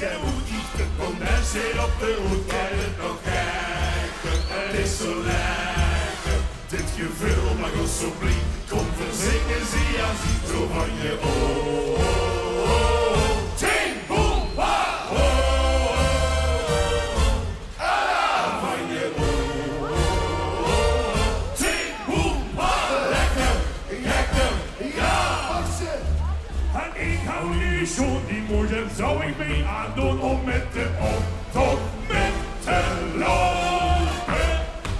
geen hoed, de condensheer op de hoed. Ken het nog gekker, het is zo lekker. Dit gevul mag ons zo blij, kom verzingen, zie aan, zie zo van je ting, boem, pa, van je ting, boem, pa, lekker, gekker, ja. En ik hou nu zo'n die moeder, zou ik mee aandoen om met de optocht met te lopen.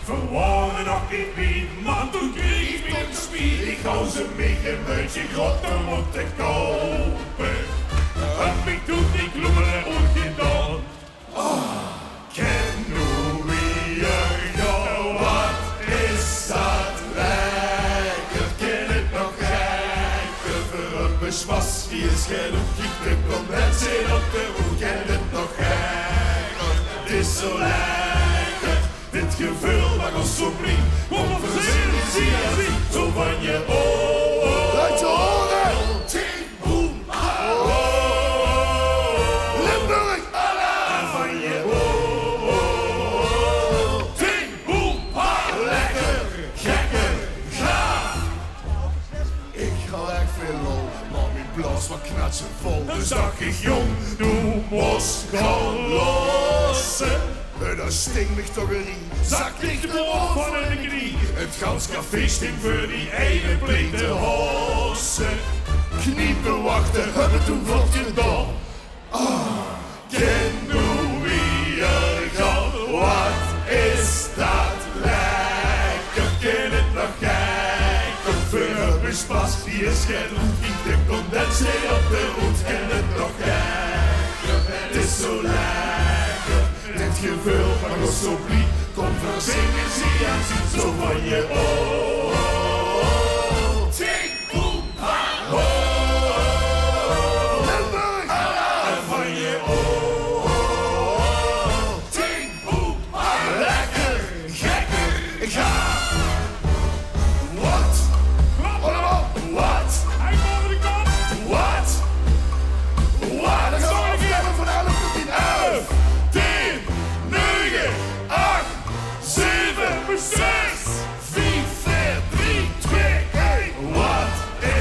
Verwarren nog niet wie, man, toen kreeg ik weer een spier. Ik hou ze mee een beetje groter moeten kopen. Heb ik toen die kloemelen ooit gedaan? Ken hoe wie er gaat, wat is dat lekker? Ken het nog gekker, voor een beswas. Die is geen hoekje, de condenseer op de hoek. Ken het nog gekker, het is zo lekker. Dit gevul mag ons zo blij, kom op verzinnen, zie en zie, zo van je Laat je horen! ting, boem, Limburg! en van je ting, boem, lekker, gekker, gaaf. Ik ga echt veel lol, maar mijn blaas wat knatsen vol. Dus dacht ik, jong, nu moest gaan lossen. En dat stinkt me toch een rie. Zak ligt de oor van de knie. Het gans café stinkt voor die ene blinde hossen. Kniepen wachten, hebben toen vlot gedaan. Ken hoe wie er gaat, wat is dat lekker? Ken het nog gekker? Voor een bespas die is geen hoed, ik de condenseer op de hoed. Ken het nog gekker? Het is zo lekker. Dit gevul mag ons zo blij, kom verzingen, zie en zie, zo van je ting, boem, pa, Limburg! en van je ting, boem, pa, lekker, gekker, gaaf. Wat? Allemaal! Wat? Hij boven de kop! Wat? Wat? Dan gaan we afstemmen van 11 tot 10. 11, 10, 9, 8, 7, 6, 5, 4, 3, 2, 1. Wat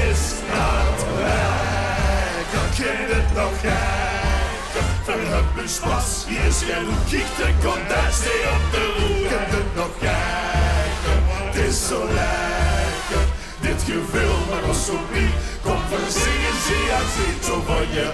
is dat lekker? Ken het nog gekker? Voor het bespas, hier is geen hoek, kijk de condenseer op de hoek. Ken het nog gekker? Het is zo lekker. Dit gevul mag ons zo blij, kom verzingen, zie en zie, zo van je